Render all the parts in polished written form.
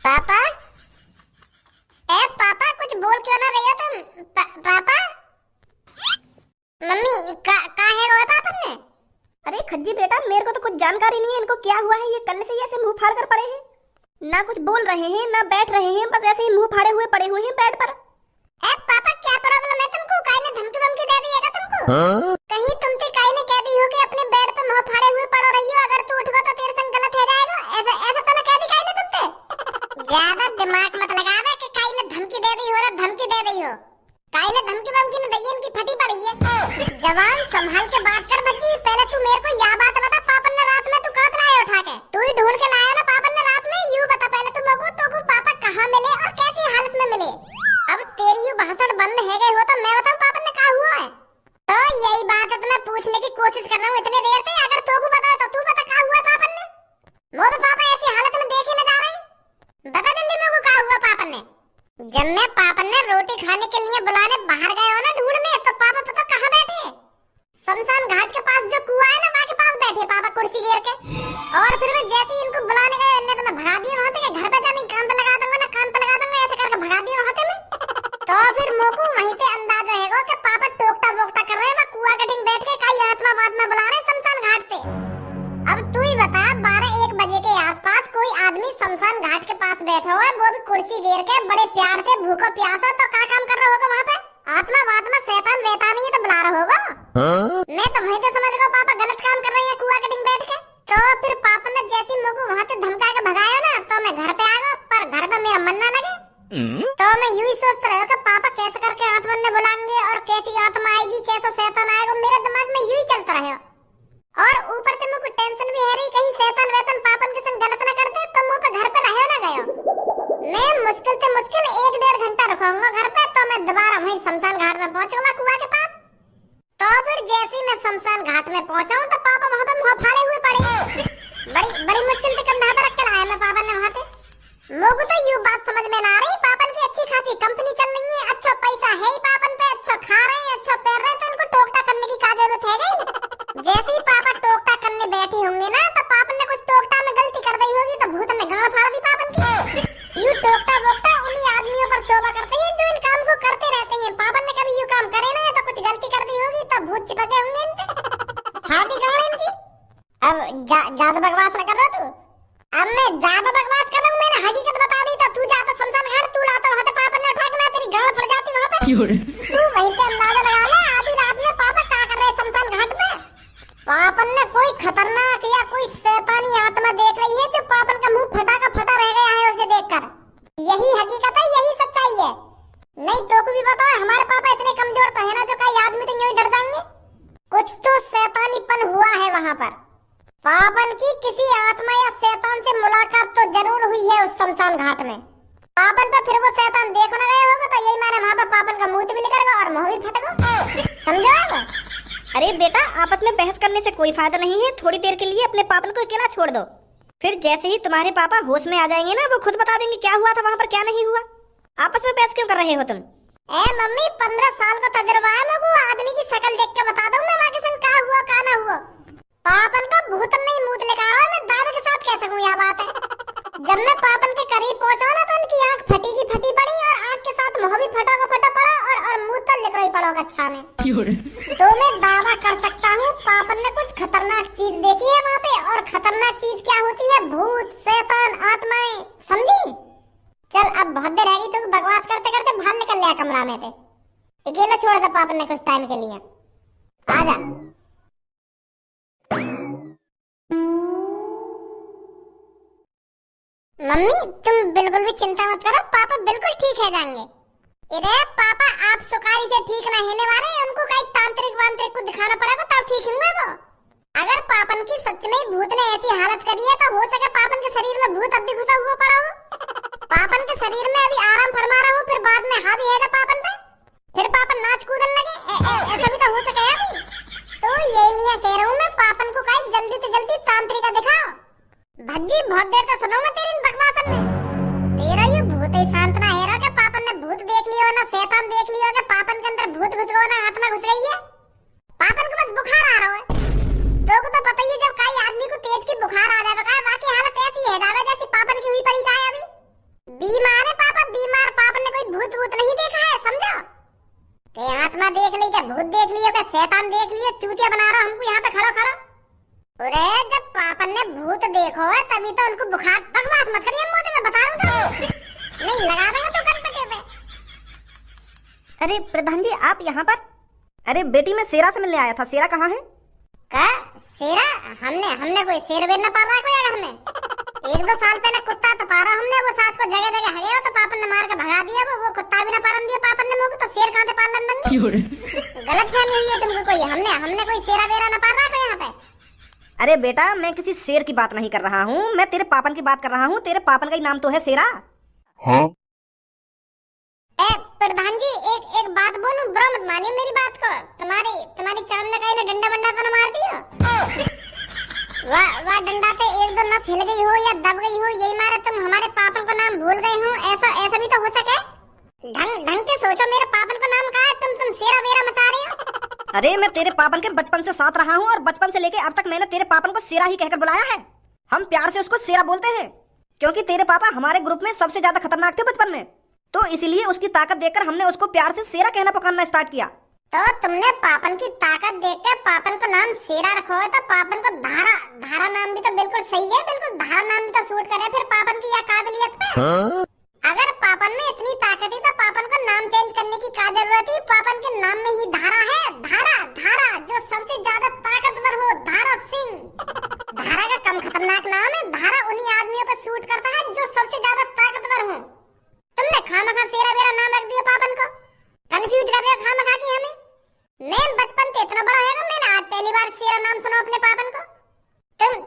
पापा, ए पापा, कुछ बोल क्यों ना रही हो तुम? पापा, मम्मी कहाँ है वो पापा ने? अरे खज्जी बेटा, मेरे को तो कुछ जानकारी नहीं है इनको क्या हुआ है। ये कल से ही ऐसे मुंह फाड़ कर पड़े हैं, ना कुछ बोल रहे हैं ना बैठ रहे हैं, बस ऐसे ही मुंह फाड़े हुए पड़े हुए हैं बेड पर। ए पापा, क्या प्रॉब्लम है तुमको? काई ने धमकी वमकी दे दी है क्या तुमको? कहीं तुमसे काई ने कह दी हो कि अपने बेड पे मुंह फाड़े हुए पड़ो रही हो, अगर तू उठवा तो तेरे संग गलत हो जाएगा। ऐसा ऐसा तो ना कह दी काई ने तुमसे? ज्यादा दिमाग मत लगावे कि काई ने धमकी दे दी हो रे, धमकी दे दी हो। काई ने धमकी वमकी ने दी, इनकी फटी पड़ी है। जवान संभाल के बात कर बच्ची। पहले तू मेरे को यह बात बता, पापन ने रात में तू कहां से लाया उठा के? तू ही ढूंढ के लाया ना पापन ने रात में? यूं बता पहले तू मेरे को, तो पापा कहां मिले और कैसी हालत में मिले? अब तेरी यू भाषण बंद है गई हो तो मैं बताऊं पापन ने कहा हुआ है? तो यही बात है तो मैं पूछने की कोशिश कर रहा हूँ इतने देर से। अगर तो को बता तो तू बता कहा हुआ है पापन ने? मोर पापा ऐसी हालत में देखे न जा रहे हैं, बता जल्दी मेरे को कहा हुआ पापन ने? जब मैं पापन ने रोटी खाने के लिए बुलाने बाहर गए हो ना ढूंढने, तो पापा पता कहाँ बैठे? शमशान घाट के पास जो कुआं है ना, वहाँ के पास बैठे पापा कुर्सी घेर के। और फिर मैं जैसे ही इनको बुलाने गए, इन्हें तो मैं भगा दिया वहाँ से, घर पे जाने कान पे लगा दूंगा ना, कान पे लगा दूंगा, ऐसे करके भगा दिया वहाँ से मैं। तो फिर मोको वहीं पे अंदाजा है कि पापा टोकता वोकता कर रहे हैं, वहाँ कुआं के ठीक बैठ के कई आत्मा बाद में बुला रहे शमशान घाट से। अब तू ही बता, 12-1 बजे के आसपास कोई आदमी शमशान घाट के पास बैठा हुआ है, वो भी कुर्सी घेर के बड़े प्यार से, भूखो प्यासा, तो क्या काम कर रहा होगा वहाँ पे? आत्मा वात्मा शैतान वैतान ही तो बुला रहा होगा। मैं तो वहीं से समझ गया पापा गलत काम कर रहे हैं कुआं के ठीक बैठ के। तो फिर पापा ने जैसी मुझको वहाँ से धमका के भगाया ना, तो मैं घर पे आ गया, पर घर पे मेरा मन ना लगे। तो मैं यूं ही सोचता रहा कि पापा कैसे करके आत्मा ने बुलाएंगे और कैसी आत्मा आएगी, कैसा शैतान आएगा, मेरे दिमाग में यूं ही चलता रहा। और ऊपर से मुझको टेंशन भी है रही, कहीं शैतान वैतान पापन के संग गलत ना करते, तो मुझ पे घर पे रहे ना गयो। मैं मुश्किल से मुश्किल 1-1.5 घंटा रुकूंगा घर पे, तो मैं दोबारा वहीं शमशान घाट में पहुंचूंगा कुआं के पास। तो फिर जैसे ही मैं शमशान घाट में पहुंचा हूं, तो पापा वहां पे मुंह फाड़े हुए पड़े। बड़ी मुश्किल से कंधा पे रख के लाया मैं पापा ने वहां से। मुझको तो यूं बात समझ में ना आ रही, पापन की अच्छी खासी कंपनी चल रही है, अच्छा पैसा है ही पापन पे, अच्छा खा रहे हैं, अच्छा पैर रहे हैं, तो इनको टोकटा करने की क्या जरूरत है गई? जैसे ही पापा टोकटा करने बैठे होंगे ना, तो पापन ने कुछ टोकटा में गलती कर दी होगी, तो भूत ने गांड फाड़ दी पापन की। यूं टोकटा वोकटा उन्हीं आदमियों पर शोभा करते हैं जो इन काम को करते रहते हैं। पापन ने कभी यूं काम करे ना, तो कुछ गलती कर दी होगी, तो भूत चिपके होंगे इनके, खाती गांड इनकी। अब ज्यादा बकवास न कर रहा तू? अब मैं ज्यादा बकवास कर रहा हूँ, मैंने हकीकत बता दी, तो तू जाता शमशान घाट, तू लाता वहाँ से पापन ने उठा के ना, तेरी गांड फट जाती वहाँ पे। तू वहीं पे अंदाजा लगा ले, आधी रात में पापा क्या कर रहे शमशान घाट पे? पापन ने कोई खतरनाक या कोई शैतानी आत्मा देख रही है, जो पापन का मुंह फटा का फटा रह गया है उसे देखकर। यही हकीकत है, यही सच्चाई है। नहीं तो को भी बताओ, हमारे पापा इतने कमजोर तो है ना, जो कई आदमी तो यूं ही डर जाएंगे। कुछ तो शैतानीपन हुआ है वहाँ पर। पापन की किसी आत्मा या शैतान से मुलाकात तो जरूर हुई है उस शमशान घाट में। पापन पे फिर वो शैतान देख न गए होगा, तो यही माने वहाँ पे पापन का मुंह भी निकल गया और मुंह भी फट गया। समझा? अरे बेटा, आपस में बहस करने से कोई फायदा नहीं है, थोड़ी देर के लिए अपने पापन को अकेला छोड़ दो। फिर जैसे ही तुम्हारे पापा होश में आ जाएंगे ना, वो खुद बता देंगे क्या हुआ था वहाँ पर, क्या नहीं हुआ। आपस में बहस क्यों कर रहे हो तुम? ए मम्मी, 15 साल का तजुर्बा है मुझको, आदमी की शक्ल देख के बता दूं मैं वहाँ के संग क्या हुआ क्या ना हुआ। पापन का भूत नहीं मूत लेकर आ रहा है, मैं दावे के साथ कह सकूं यह बात है। जब मैं पापन के करीब पहुंचा ना, तो उनकी आंख फटी की फटी पड़ी, और आंख के साथ मुंह भी फटा का फटा पड़ा, और मुंह तो लिख रही पड़ोगा अच्छा में। तो मैं दावा कर सकता हूँ पापन ने कुछ खतरनाक चीज देखी है वहाँ पे, और खतरनाक चीज क्या होती है? भूत, शैतान, आत्माएं। समझी? चल अब बहुत देर रहेगी, तो बकवास करते करते बाहर निकल लिया कमरा में से। अकेला छोड़ दे पापन ने कुछ टाइम के लिए। आजा। मम्मी, तुम बिल्कुल भी चिंता मत करो, पापा बिल्कुल ठीक है जाएंगे। इधर पापा, आप सुकारी से ठीक ना होने वाले, उनको कहीं तांत्रिक वांत्रिक को दिखाना पड़ेगा तब ठीक होंगे वो। अगर पापन की सच में भूत ने ऐसी हालत करी है, तो हो सके पापन के शरीर में भूत अब भी घुसा हुआ पड़ा हो, पापन के शरीर में अभी आराम फरमा रहा हो, फिर बाद में हावी है पापन पे, फिर पापन नाच कूदन लगे, ऐसा भी तो हो सके अभी। तो यही लिए कह रहा हूँ मैं, पापन को कहीं जल्दी से जल्दी तांत्रिका दिखाओ। भज्जी, बहुत देर से सुनूंगा तेरी इन बकवासन में। तेरा ये भूत ही शांत ना है रहा कि पापन ने भूत देख लिया ना, शैतान देख लिया कि पापन के अंदर भूत घुस गया ना, आत्मा घुस गई है। पापन को बस बुखार आ रहा है। तो को तो पता ही है, जब कई क्या भूत देख लियो, क्या शैतान देख लियो, चूतिया बना रहा हमको यहाँ पे खड़ा खड़ा। अरे जब पापन ने भूत देखो है तभी तो उनको बुखार, बकवास मत करिए मोदी, मैं बता रहा हूँ नहीं लगा देंगे तो कनपटे पे। अरे प्रधान जी आप यहाँ पर? अरे बेटी मैं शेरा से मिलने आया था, शेरा कहाँ है? का शेरा? हमने कोई शेर वेर न पाला कोई घर में। 1-2 साल पहले कुत्ता तो पारा हमने, वो सास को जगह जगह हगेगा तो पापन ने मार के भगा दिया, वो कुत्ता भी ना पालन दिया पापन ने मुझको, तो शेर कहाँ से पालन देंगे? गलत फहमी हुई है तुमको कोई, हमने कोई शेरा वेरा न पाला कोई यहाँ पे। अरे बेटा मैं किसी शेर की बात नहीं कर रहा हूँ, मैं तेरे पापन की बात कर रहा हूँ। तेरे पापन का ही नाम तो है शेरा। हाँ? ए प्रधान जी एक बात बोलूं, बुरा मत मानिए मेरी बात को। तुम्हारी चांद में कहीं ने डंडा बंडा तो न मार दिया? वाह डंडा पे 1-2 नस हिल गई हो या दब गई हो, यही मारे तुम हमारे पापन को नाम भूल गए हो, ऐसा भी तो हो सके। ढंग के सोचो, मेरे पापन को नाम कहा है, तुम शेरा वेरा मचा रही हो। अरे मैं तेरे पापन के बचपन से साथ रहा हूँ और बचपन से लेके अब तक मैंने तेरे पापन को शेरा ही कहकर बुलाया है। हम प्यार से उसको शेरा बोलते हैं क्योंकि तेरे पापा हमारे ग्रुप में सबसे ज्यादा खतरनाक थे बचपन में, तो इसीलिए उसकी ताकत देखकर हमने उसको प्यार से शेरा कहना पुकारना स्टार्ट किया। तो तुमने पापन की ताकत देखकर पापन को नाम शेरा रखो है, तो पापन को धारा नाम भी तो बिल्कुल सही है, बिल्कुल धारा नाम भी तो सूट करे फिर पापन की यह काबिलियत पे। हाँ? अगर पापन में इतनी ताकत ही तो पापन को नाम चेंज करने की क्या जरूरत है? पापन के नाम में ही धारा है, धारा जो सबसे ज्यादा ताकतवर हो, धारा सिंह। धारा का कम खतरनाक नाम है, धारा उन्हीं आदमियों पर सूट करता है जो सबसे ज्यादा ताकतवर हो। तुमने खामखा शेरा वेरा नाम रख दिया पापन को, कंफ्यूज कर रहे हो खामखा की हमें। मैं बचपन से इतना बड़ा है ना, मैंने आज पहली बार शेरा नाम सुना अपने पापन को।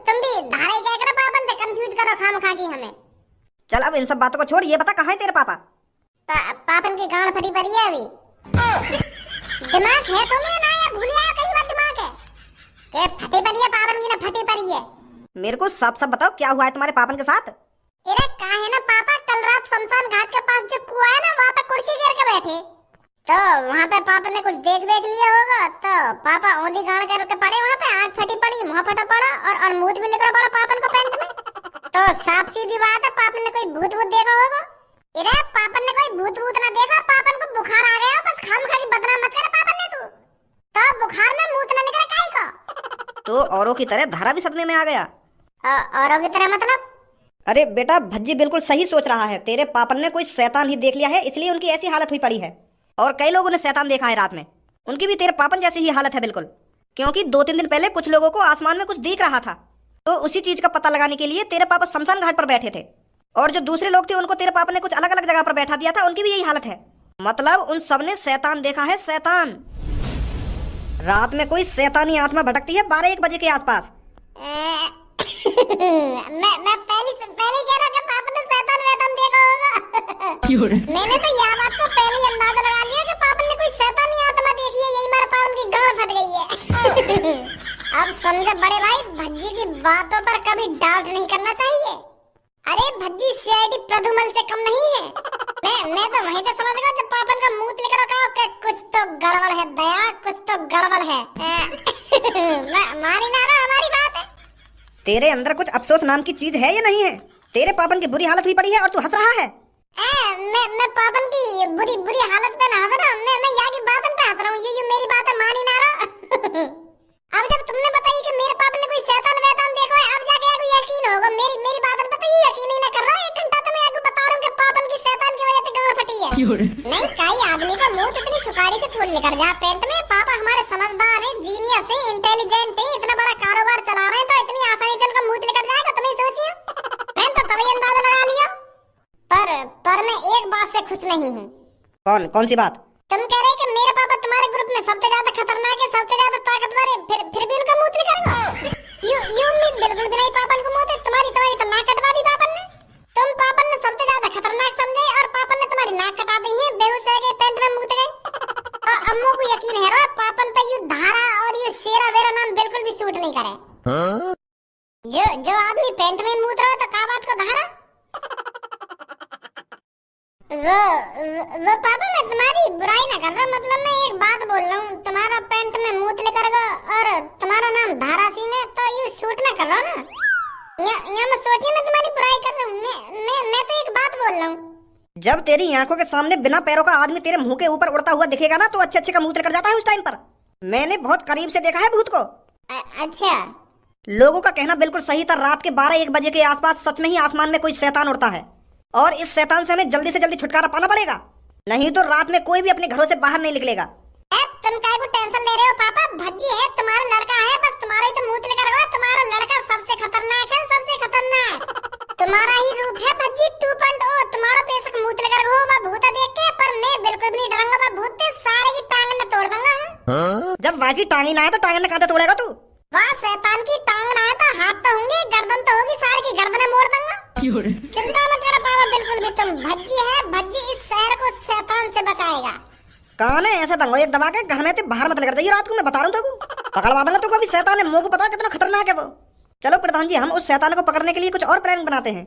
तुम भी धारा ही क्या करो पापन से कंफ्यूज करो खामखा की हमें। चल अब इन सब बातों को छोड़, ये बता कहाँ है तेरे पापा? पापन की गांड फटी पड़ी है अभी। दिमाग है तुम्हें ना, या भूल गया कहीं बात दिमाग है? के फटी पड़ी है पापन की ना फटी पड़ी है? मेरे को साफ बताओ क्या हुआ है तुम्हारे पापन के साथ? अरे कहा है ना पापा, कल रात शमशान घाट के पास जो कुआं है ना, वहाँ पे कुर्सी घेर के बैठे, तो वहाँ पे पापा ने कुछ देख लिया होगा, तो पापा औंधी गाड़ करके पड़े वहाँ पे, आँख फटी पड़ी, मुँह फटा पड़ा और मुंह भी निकला पड़ा पापन को पैंट में। तो साफ सीधी बात है, पापन ने कोई भूत देखा होगा। अरे पापन ने कोई भूत ना देखा, पापन को बुखार आ गया, बस खामखा बदनाम मत कर पापन ने तू। तो बुखार में मुंह न निकला काहे का? तो औरों की तरह धारा भी सदमे में आ गया। औरों की तरह मतलब? अरे बेटा भज्जी बिल्कुल सही सोच रहा है, तेरे पापन ने कोई शैतान ही देख लिया है, इसलिए उनकी ऐसी हालत हुई पड़ी है। और कई लोगों ने शैतान देखा है रात में, उनकी भी तेरे पापन जैसी ही हालत है बिल्कुल। क्योंकि 2-3 दिन पहले कुछ लोगों को आसमान में कुछ दिख रहा था, तो उसी चीज का पता लगाने के लिए तेरे पापा शमशान घाट पर बैठे थे, और जो दूसरे लोग थे उनको तेरे पापा ने कुछ अलग अलग जगह पर बैठा दिया था, उनकी भी यही हालत है। मतलब उन सब ने शैतान देखा है, शैतान। रात में कोई शैतानी आत्मा भटकती है 12-1 बजे के आसपास। मैं पहले कह रहा कि पापा ने शैतान वैतान देखा होगा। मैंने तो यह बात को पहले ही अंदाजा लगा लिया कि पापा ने कोई शैतानी आत्मा देखी है, यही मेरे पापा की गांड फट गई है। अब समझो बड़े भाई, भज्जी की बातों पर कभी डाउट नहीं करना चाहिए। अरे भज्जी सीआईडी प्रदुमन से कम नहीं है। मैं तो वहीं तो समझ गया जब पापन का मुंह लेकर रखा कि कुछ तो गड़बड़ है दया, कुछ तो गड़बड़ है। मानी ना रहा हमारी बात है। तेरे अंदर कुछ अफसोस नाम की चीज है या नहीं है? तेरे पापन की बुरी हालत हुई पड़ी है और तू हंस रहा है। मैं पापन की बुरी हालत पे ना हंस रहा हूँ, मैं यहाँ की बातन पे हंस रहा हूँ। ये मेरी बात है, मानी ना रहा। अब जब तुमने बताई कि मेरे पापा ने कोई शैतान वैतान देखा है, अब जाके आपको यकीन होगा। मेरी बात पर तो यकीन ही ना कर रहा। 1 घंटा तो मैं आपको बता रहा हूँ कि पापन की शैतान की वजह से गांड फटी है। नहीं कई आदमी का मुंह इतनी सुखारी से थोड़ी निकल जा पेट में। पापा हमारे समझदार है, जीनियस है, इंटेलिजेंट है, इतना बड़ा कारोबार चला रहे हैं, तो इतनी आसानी से उनका मुंह निकल जाएगा तो नहीं सोचिए। मैंने तो तभी अंदाजा लगा लिया। पर मैं एक बात से खुश नहीं हूँ। कौन सी बात? तुम कह रहे कि मेरे पापा तुम्हारे ग्रुप में सबसे ज्यादा खतरनाक है, सबसे ज्यादा ताकतवर है, फिर भी उनका मुंह निकलेगा। यू उम्मीद बिल्कुल भी नहीं पापन को मुंह तुम्हारी तो नाक कटवा दी पापन ने। तुम पापन ने सबसे ज्यादा खतरनाक समझे और पापन ने तुम्हारी नाक कटा दी है, बेहोश हो गए, पेंट में मुंह गए। और अम्मू को यकीन है रो पापन पे यू धारा और यू शेरा वेरा नाम बिल्कुल भी सूट नहीं करे। हाँ? जो आदमी पेंट में मुंह रहा तो का बात को धारा। वो पापा मैं तुम्हारी बुराई ना कर रहा, मतलब मैं एक बात बोल रहा हूँ। तुम्हारा पेंट में मूत लेकर और तुम्हारा नाम धारा सिंह है, तो ये शूट ना कर रहा ना। मैं सोचिए मैं तुम्हारी बुराई कर रहा हूँ। मैं तो एक बात बोल रहा हूँ। जब तेरी आंखों के सामने बिना पैरों का आदमी तेरे मुंह के ऊपर उड़ता हुआ दिखेगा ना, तो अच्छे अच्छे का मुंह लेकर जाता है उस टाइम पर। मैंने बहुत करीब से देखा है भूत को। अच्छा। लोगों का कहना बिल्कुल सही था, रात के 12-1 बजे के आसपास सच में ही आसमान में कोई शैतान उड़ता है, और इस शैतान से हमें जल्दी से जल्दी छुटकारा पाना पड़ेगा, नहीं तो रात में कोई भी अपने घरों से बाहर नहीं निकलेगा। तुम काय को टेंशन ले रहे हो पापा? भज्जी है, तुम्हारा लड़का है, बस तुम्हारा ही तो मुंह लेकर रहो। तुम्हारा लड़का सबसे खतरनाक है, सबसे खतरनाक। तुम्हारा ही रूप है भज्जी 2.0। तुम्हारा बेशक मुंह लेकर रहो बा भूत देख के, पर मैं बिल्कुल भी नहीं डरूंगा बा भूत से। सारे की टांग न तोड़ दूंगा। जब वाकी टांगी ना है तो टांग ने कहां तोड़ेगा तू? वाह, शैतान की टांग ना है तो हाथ तो होंगे, गर्दन तो होगी, सारे की गर्दनें मोड़ दूंगा। चिंता मत करो पापा, बिल्कुल भी। तुम भज्जी है, भज्जी इस शहर को शैतान से बचाएगा। कान है ऐसा दंगो एक दबा के घर में बाहर मत लेकर जाइए रात को, मैं बता रहा हूँ तुमको। पकड़वा दूंगा तुमको। अभी शैतान है, मुंह को पता कितना खतरनाक है वो। चलो प्रधान जी, हम उस शैतान को पकड़ने के लिए कुछ और प्लान बनाते हैं।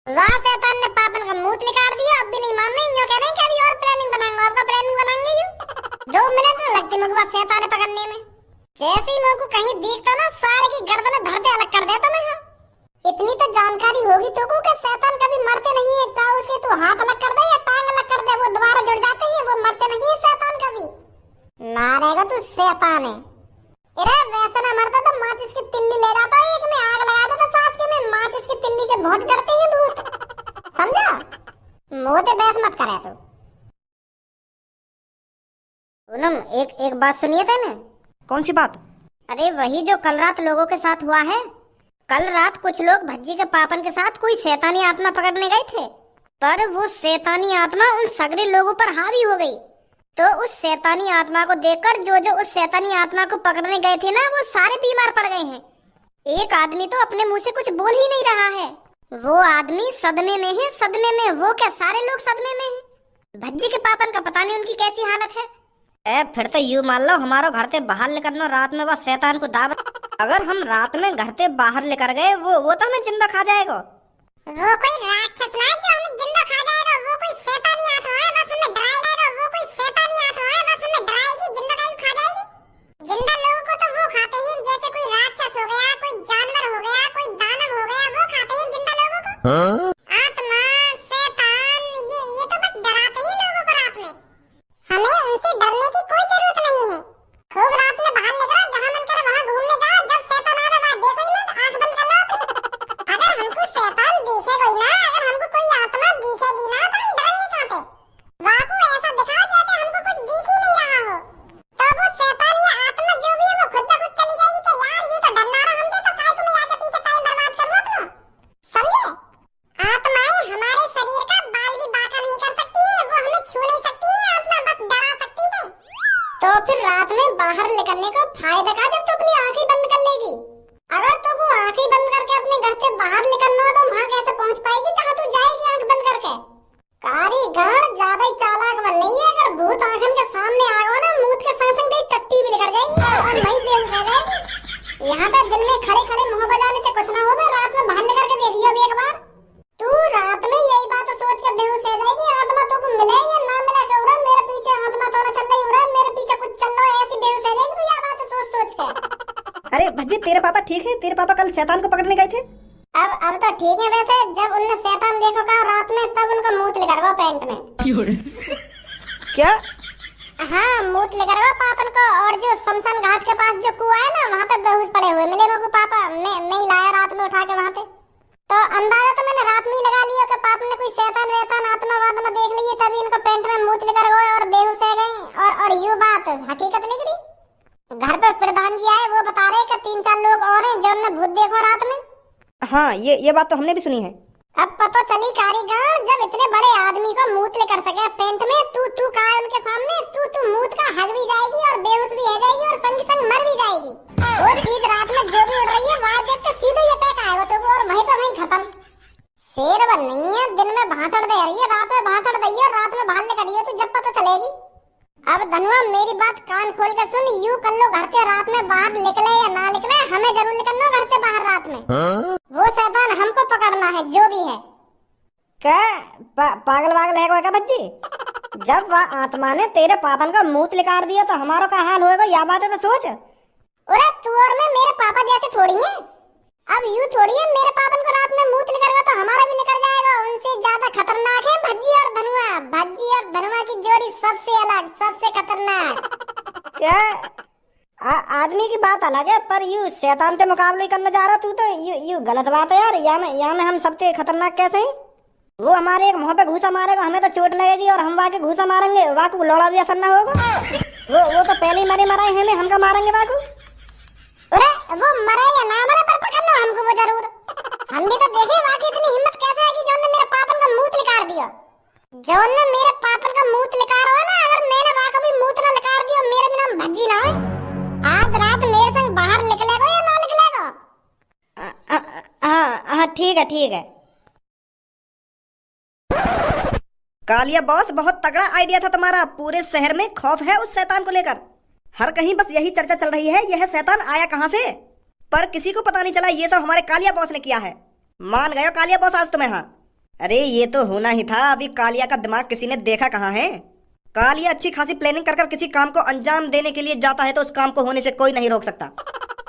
वाह, शैतान ने पापन का मुंह निकाल दिया। अब भी नहीं मान रहे, यूं कह रहे हैं कि अभी और प्लानिंग बनाएंगे। आपका प्लानिंग बनाएंगे यूं 2 मिनट में लगते मुझे शैतान पकड़ने में। जैसे ही मुझको कहीं दिखता ना, सारे की गर्दन धरते अलग कर देता मैं। इतनी तो जानकारी होगी तो को कि शैतान कभी मरते नहीं है, चाहे उसके तू हाथ अलग कर दे या टांग अलग कर दे, वो दोबारा जुड़ जाते हैं। वो मरते नहीं है शैतान कभी। मारेगा तू शैतान है। अरे वैसे ना मरता तो माचिस की तिल्ली ले जाता, एक में आग लगा देता सास के में। माचिस की तिल्ली से बहुत डरते हैं भूत, समझा? मोटे बहस मत करे तू। पूनम, एक बात सुनिए थे ना। कौन सी बात? अरे वही जो कल रात लोगों के साथ हुआ है। कल रात कुछ लोग भज्जी के पापन के साथ कोई शैतानी आत्मा पकड़ने गए थे, पर वो शैतानी आत्मा उन सगरे लोगों पर हावी हो गई। तो उस शैतानी आत्मा को देखकर जो उस शैतानी आत्मा को पकड़ने गए थे ना, वो सारे बीमार पड़ गए हैं। एक आदमी तो अपने मुंह से कुछ बोल ही नहीं रहा है। वो आदमी सदमे में है, सदमे में। वो क्या, सारे लोग सदमे में हैं। भज्जी के पापन का पता नहीं उनकी कैसी हालत है। फिर तो यूं मान लो हमारो घर से बाहर लेकर रात में वह शैतान को दावत। अगर हम रात में घर से बाहर लेकर गए, वो तो हमें जिंदा खा जाएगा। वो कोई राक्षस ना जो हमें जिंदा खा जाएगा। वो कोई शैतानी आत्मा है, बस हमें डराएगा। वो कोई शैतानी आत्मा है, बस हमें डराएगी। जिंदा काहे खा जाएगी? जिंदा लोगों को तो वो खाते हैं, जैसे कोई राक्षस हो गया, कोई जानवर हो गया, कोई दानव हो गया, वो खाते हैं जिंदा लोगों को। आत्मा, शैतान, ये तो बस डराते हैं लोगों को रात में। हमें उनसे डरने की कोई जरूरत नहीं है। खूब रात में बाहर निकलो, जहाँ मन करे वहाँ घूमने जाओ। जब शैतान आवे वहाँ देखो ही मत, आंख बंद कर लो अपनी। अगर हमको शैतान दिखेगा ही ना, अगर हमको कोई आत्मा दिखेगी ना, तो हम डरेंगे कहाँ पे? वहाँ को ऐसा दिखाओ जैसे हमको कुछ दिख ही नहीं रहा हो। तो वो शैतान या आत्मा जो भी है, वो खुद ब खुद चली जाएगी कि यार यूं तो डरना रहा हमसे, तो काय को मैं आके पीछे टाइम बर्बाद कर लो अपना। समझे? आत्माएं हमारे शरीर का बाल भी बांका नहीं कर सकती है। वो हमें छू नहीं सकती है, आत्मा बस डरा सकती है। तो फिर रात में बाहर निकलने का फायदा क्या, जब तू अपनी आंखें बंद कर लेगी? अगर तो वो आंखें बंद करके अपने घर से बाहर निकलना हो, तो वहाँ कैसे पहुँच पाएगी जहाँ तू जाएगी आंख बंद करके? कारीगर ज्यादा ही चालाक बन रही है। अगर भूत आंखन के सामने आ गया ना, मूत के संग संग तेरी टट्टी भी निकल जाएगी और वहीं बेहोश हो जाएगी। यहाँ पे दिन में खड़े खड़े मुँह बजाने से कुछ ना हो, रात में बाहर निकल के देखियो अभी एक बार। तू रात में यही बात सोच के बेहोश हो जाएगी। आत्मा तो को मिले या ना मिले, क्यों रहा मेरे पीछे आत्मा तो ना चल रही हो रहा, मेरे पीछे कुछ चल रहा है, ऐसी बेहोश हो जाएगी तू यह बात सोच सोच के। अरे भज्जी, तेरे पापा ठीक है? तेरे पापा कल शैतान को पकड़ने गए थे? अब तो ठीक है। वैसे जब उनने शैतान देखो का रात में, तब उनका मुंह लेकर गया पैंट में। क्या? हाँ, मुंह लेकर गया पापन को। और जो शमशान घाट के पास जो कुआं है ना, वहाँ पे बेहोश पड़े हुए मिले मेरे को पापा। मैं ही लाया रात में उठा के वहाँ पे। तो अंदाजा तो मैंने रात में ही लगा लिया कि पाप ने कोई शैतान वैतान आत्मा वात्मा देख ली, तभी इनको पेंट में मुंह लेकर गए और बेहोश हो गए। और यूं बात हकीकत निकली। घर पे प्रधान जी आए, वो बता रहे कि 3-4 लोग और हैं जो ने भूत देखो रात में। हाँ, ये बात तो हमने भी सुनी है। अब पता चली कारीगर, जब इतने बड़े आदमी को मुंह ले कर सके पेंट में, तू कहा उनके सामने, तू मुंह का हग भी जाएगी और बेहोश भी हो जाएगी और संग संग मर भी जाएगी। वो चीज रात में जो भी उड़ रही है, वहाँ देख के सीधे ये तय आएगा तो, और वहीं पे वहीं खत्म। शेर बन नहीं है, दिन में भाषण दे रही है, रात में भाषण दी है, और रात में बाहर निकली है, तो जब पता चलेगी। अब धनुआ मेरी बात कान खोल के सुन, यूं कर लो घर से रात में बाहर निकले या ना निकले, हमें जरूर निकलना घर से बाहर रात में। वो शैतान हमको पकड़ना है जो भी है। क्या पागल वागल है क्या बच्ची? जब वह आत्मा ने तेरे पापन का मुंह निकाल दिया तो हमारा क्या हाल होगा, या बात है तो सोच। अरे तू और मैं मेरे पापा जैसे थोड़ी हैं। अब यूं थोड़ी है मेरे पापन को रात में मूत निकल गया तो हमारा भी निकल जाएगा। उनसे ज्यादा खतरनाक है भज्जी और धनुआ। भज्जी और धनुआ की जोड़ी सबसे अलग, सबसे खतरनाक। क्या आदमी की बात अलग है, पर यू शैतान से मुकाबले करने जा रहा तू तो यू गलत बात है यार। यहाँ हम सबसे खतरनाक कैसे हैं? वो हमारे एक मुंह पे घूसा मारेगा, हमें तो चोट लगेगी, और हम वाके घूसा मारेंगे, वाकू लौड़ा भी असर ना होगा। वो तो पहले ही मरे मराए हैं, हम का मारेंगे वाकू। अरे वो मरे या ना मरे पर पकड़ लो हमको वो जरूर। हम भी तो देखे वाकई इतनी हिम्मत कैसे है कि जौन ने मेरे पापन का मुंह लिकार दिया। जौन ने मेरे पापन का मुंह लिकार हो ना, अगर मैंने वाकई भी मुंह ना लिकार दिया, मेरा भी नाम भज्जी ना हो। आज रात मेरे संग बाहर निकलेगा या ना निकलेगा? हाँ ठीक है ठीक है। कालिया बॉस, बहुत तगड़ा आइडिया था तुम्हारा। पूरे शहर में खौफ है उस शैतान को लेकर। हर कहीं बस यही चर्चा चल रही है, यह शैतान आया कहां से, पर किसी को पता नहीं चला ये सब हमारे कालिया बॉस ने किया है। मान गए कालिया बॉस आज तुम्हें? हाँ अरे ये तो होना ही था। अभी कालिया का दिमाग किसी ने देखा कहाँ है। कालिया अच्छी खासी प्लानिंग कर किसी काम को अंजाम देने के लिए जाता है तो उस काम को होने से कोई नहीं रोक सकता।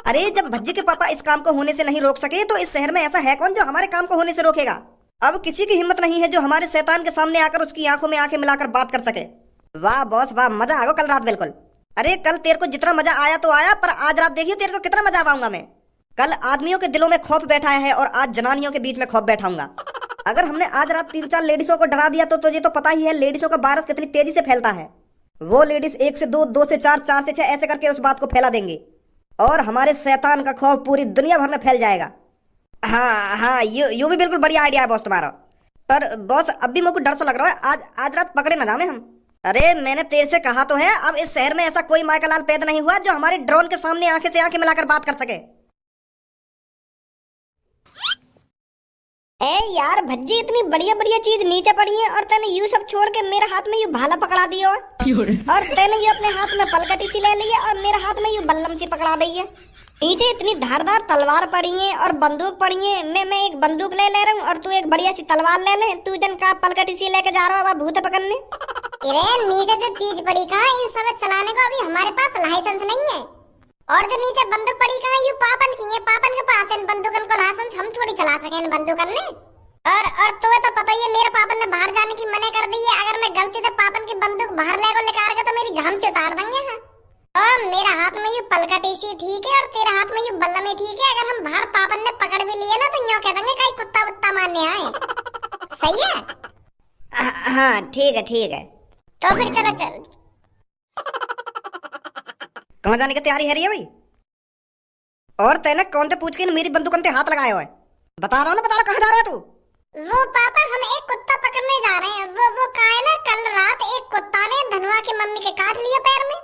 अरे जब भज्जी के पापा इस काम को होने से नहीं रोक सके तो इस शहर में ऐसा है कौन जो हमारे काम को होने से रोकेगा? अब किसी की हिम्मत नहीं है जो हमारे शैतान के सामने आकर उसकी आंखों में आंखें मिलाकर बात कर सके। वाह बॉस वाह, मजा आ गया कल रात बिल्कुल। अरे कल तेरे को जितना मजा आया तो आया, पर आज रात देखिए तेरे को कितना मजा आऊंगा मैं। कल आदमियों के दिलों में खौफ बैठा है और आज जनानियों के बीच में खौफ बैठाऊंगा। अगर हमने आज रात 3-4 लेडीजों को डरा दिया तो तुझे तो पता ही है लेडीजों का वायरस कितनी तेजी से फैलता है। वो लेडीज 1 से 2, 2 से 4, 4 से 6 ऐसे करके उस बात को फैला देंगी और हमारे शैतान का खौफ पूरी दुनिया भर में फैल जाएगा। हाँ यू भी बिल्कुल बढ़िया आइडिया है बॉस तुम्हारा। पर बॉस अब भी मेरे को डर सा लग रहा है, आज रात पकड़े ना जावे हम। अरे मैंने तेरे से कहा तो है, अब इस शहर में ऐसा कोई माइकल लाल पैदा नहीं हुआ जो हमारे ड्रोन के सामने आंखें से आंखें मिलाकर बात कर सके। ए यार भज्जी, इतनी बढ़िया बढ़िया चीज नीचे पड़ी है और तैने यू सब छोड़ के मेरे हाथ में यू भाला पकड़ा दिया और तैने यू अपने हाथ में पलकटी सी ले ली है और मेरे हाथ में यू बल्लम सी पकड़ा दी है। नीचे इतनी धारदार तलवार पड़ी है और बंदूक पड़ी है। मैं एक बंदूक ले रहा हूँ और तू एक बढ़िया सी तलवार ले ले। तू जन का पलकटी सी लेके जा रहा है भूत पकड़ने। अरे नीचे जो चीज पड़ी कहाँ, इन सब चलाने को अभी हमारे पास लाइसेंस नहीं है। और जो नीचे बंदूक पड़ी कहाँ, यू पापन की है। पापन के पास इन बंदूकन को लाइसेंस हम थोड़ी चला सके इन बंदूकन ने। और तुम्हें तो पता ही है मेरे पापन ने बाहर जाने की मना कर दी है। अगर मैं गलती से पापन की बंदूक बाहर लेकर निकाल के तो मेरी जान से उतार देंगे। हाँ और मेरा हाथ में यू पलकटी सी ठीक है और तेरे हाथ में यू बल्लम ही ठीक है। अगर हम बाहर पापन ने पकड़ भी लिए ना तो यूं कह देंगे कहीं कुत्ता वुत्ता मारने आए। सही है? हाँ ठीक है। तो फिर चलो चल। कहाँ जाने की तैयारी है रही है भाई? और तैने कौन से पूछ के मेरी बंदूक पे हाथ लगाया हुआ है? बता रहा हूँ ना, बता रहा, कहाँ जा रहा है तू? वो पापा हम एक कुत्ता पकड़ने जा रहे हैं। वो कहा है ना, कल रात एक कुत्ता ने धनुआ की मम्मी के काट लिया पैर में।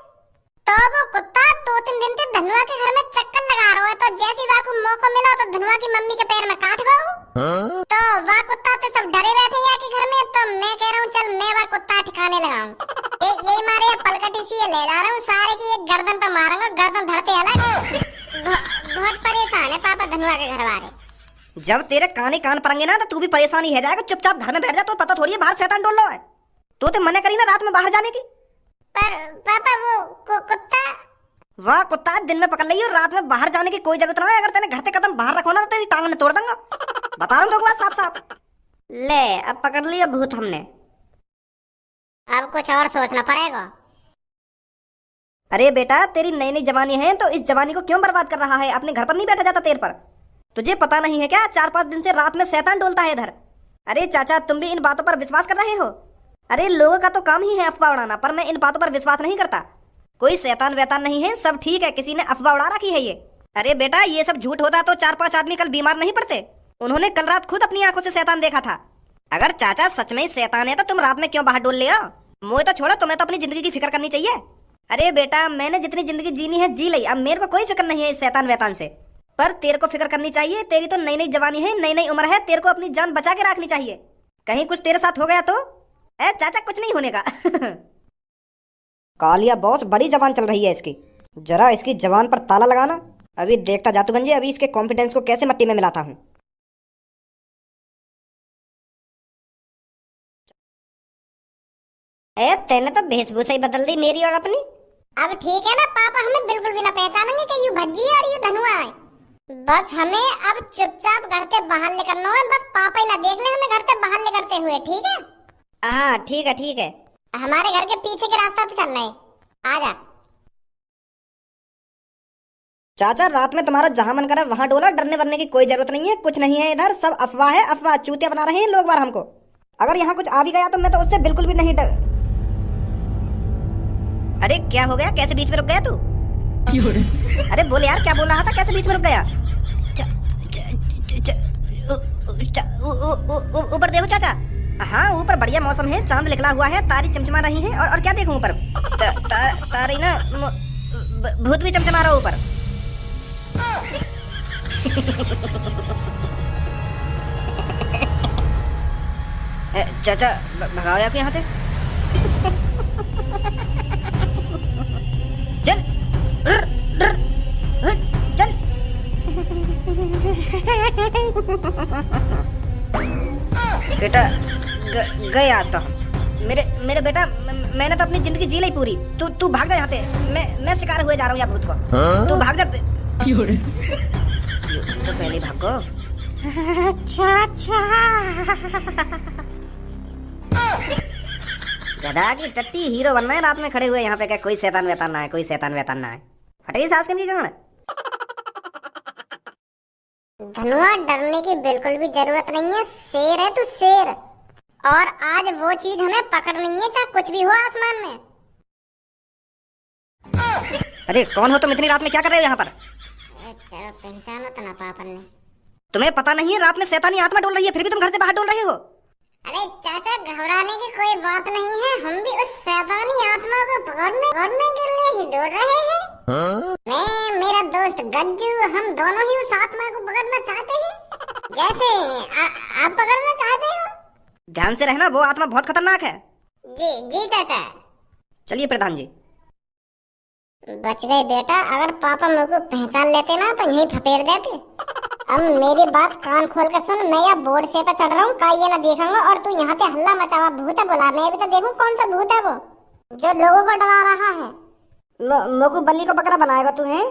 तो वो कुत्ता 2-3 दिन से धनुआ के घर में चक्कर लगा रहा है। तो जैसे ही को मौका मिला तो धनुआ की मम्मी के पैर में काट गया। तो वह कुत्ता तो सब डरे बैठे यहाँ के घर में। तो मैं कह रहा हूँ चल मैं वह कुत्ता ठिकाने लगाऊं। यही मारे पलकटी सी ले जा रहा हूँ, सारे की एक गर्दन पर मारूंगा, गर्दन धरते अलग। बहुत परेशान है पापा धनुआ के घर वाले। जब तेरे कान पड़ेंगे ना तो तू भी परेशान ही हो जाएगा। चुपचाप घर में बैठ जा, तो पता थोड़ी है बाहर शैतान डोल रहा है। तो मना करी ना रात में बाहर जाने की। पर पापा वो कुत्ता, वाह कुत्ता दिन में पकड़ लियो, रात में बाहर जाने की कोई जरूरत ना है। अगर तेने घर से कदम बाहर रखो ना तो तेरी टांग में तोड़ दूंगा। बता रहा हूँ साफ साफ। ले अब पकड़ लिया भूत हमने। अब कुछ और सोचना पड़ेगा। अरे बेटा तेरी नई नई जवानी है तो इस जवानी को क्यों बर्बाद कर रहा है? अपने घर पर नहीं बैठा जाता तेरे पर? तुझे पता नहीं है क्या 4-5 दिन से रात में शैतान डोलता है इधर। अरे चाचा तुम भी इन बातों पर विश्वास कर रहे हो? अरे लोगों का तो काम ही है अफवाह उड़ाना, पर मैं इन बातों पर विश्वास नहीं करता। कोई शैतान वैतान नहीं है, सब ठीक है, किसी ने अफवाह उड़ा रखी है ये। अरे बेटा ये सब झूठ होता तो 4-5 आदमी कल बीमार नहीं पड़ते। उन्होंने कल रात खुद अपनी आंखों से शैतान देखा था। अगर चाचा सच में ही शैतान है तो तुम रात में क्यों बाहर डोल लिया? मुझे तो छोड़ो, तुम्हें तो अपनी जिंदगी की फिक्र करनी चाहिए। अरे बेटा मैंने जितनी जिंदगी जीनी है जी ली, अब मेरे को कोई फिक्र नहीं है इस शैतान वैतान से। पर तेरे को फिक्र करनी चाहिए, तेरी तो नई नई जवानी है, नई नई उम्र है, तेरे को अपनी जान बचा के रखनी चाहिए। कहीं कुछ तेरे साथ हो गया तो चाचा कुछ नहीं होने का। कालिया बॉस बड़ी जवान चल रही है इसकी, जरा इसकी जवान पर ताला लगाना। अभी देखता जातू गंजे, अभी इसके कॉन्फिडेंस को कैसे मट्टी में मिलाता हूँ। तेने तो वेशभूषा ही बदल दी मेरी और अपनी। अब ठीक है ना पापा, हमें बिल्कुल भी ना पहचानेंगे कि यू भज्जी है और यू धनुआ है। बस हमें अब चुपचाप घर से बाहर निकलना है, बस पापा ही ना देख ले हमें घर से बाहर निकलते हुए, ठीक है? हाँ ठीक है ठीक है। हमारे घर के पीछे के रास्ता पे चलना है, आजा। चाचा रात में तुम्हारा जहां मन करे वहां डोला, डरने वरने की कोई जरूरत नहीं है, कुछ नहीं है इधर, सब अफवाह है, अफवाह। चूतिया बना रहे हैं लोग बार हमको। अगर यहाँ कुछ आ भी गया तो मैं तो उससे बिल्कुल भी नहीं डर। अरे क्या हो गया, कैसे बीच में रुक गया तू? अरे बोल यार, क्या बोल रहा था, कैसे बीच में रुक गया? ऊपर देखो चाचा। हाँ ऊपर बढ़िया मौसम है, चांद निकला हुआ है, तारी चमचमा रही है। और क्या देखूं ऊपर? तारी ना, भूत भी चमचमा रहा ऊपर। चाचा भगाओ यार यहाँ से। चल चल। बेटा गए आज तो हम। मेरे बेटा, मैंने तो अपनी जिंदगी जी ली पूरी। तू भाग जा यहाँ से। मैं शिकार हुए जा रहा हूँ यहाँ भूत को। तू भाग जा। तो पहले भागो। गधा की टट्टी, हीरो बनना है रात में खड़े हुए यहाँ पे। क्या कोई शैतान वैतान ना है, कोई शैतान वैतान ना है। हटाइए सास के नहीं करना। धनुआ डरने की बिल्कुल भी जरूरत नहीं है, शेर है तू शेर। और आज वो चीज हमें पकड़नी है, चाहे कुछ भी हो आसमान में। अरे कौन हो तुम, इतनी रात में क्या कर रहे हो यहाँ पर? चलो पहचानो तो ना पापा ने। तुम्हें पता नहीं है रात में शैतानी आत्मा डोल रही है, फिर भी तुम घर से बाहर डोल रहे हो? अरे चाचा घबराने की कोई बात नहीं है, हम भी उस शैतानी आत्मा को पकड़ने के लिए ही दौड़ रहे हैं। मैं, मेरा दोस्त गज्जू, हम दोनों ही उस आत्मा को पकड़ना चाहते हैं, जैसे आप पकड़ना चाहते हो। ध्यान से रहना, वो आत्मा बहुत खतरनाक है। जी जी चाचा। चलिए प्रधान जी। बच गए बेटा, अगर पापा मुझको पहचान लेते ना तो यहीं फपेड़ देते। अब मेरी बात कान खोल कर सुन, मैं यहाँ बोर्ड से पे चढ़ रहा हूँ, का ये ना देखूंगा। और तू यहाँ पे हल्ला मचावा, भूत है बोला। मैं भी तो देखूं कौन सा भूत है वो जो लोगों को डरा रहा है। मोको बल्ली को बकरा बनाएगा तू है?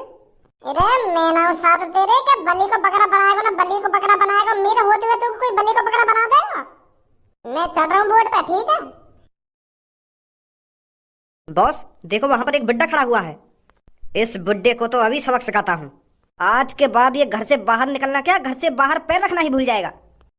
अरे मैं ना साथ तेरे के बल्ली को बकरा बनाएगा ना, बल्ली को बकरा बनाएगा। मेरे होते हुए तू कोई बल्ली को बकरा बना देगा? मैं चढ़ रहा हूँ बोर्ड पे, ठीक है? बॉस देखो वहां पर एक बुड्ढा खड़ा हुआ है। इस बुड्ढे को तो अभी सबक सिखाता हूँ। आज के बाद ये घर से बाहर निकलना क्या, घर से बाहर पैर रखना ही भूल जाएगा।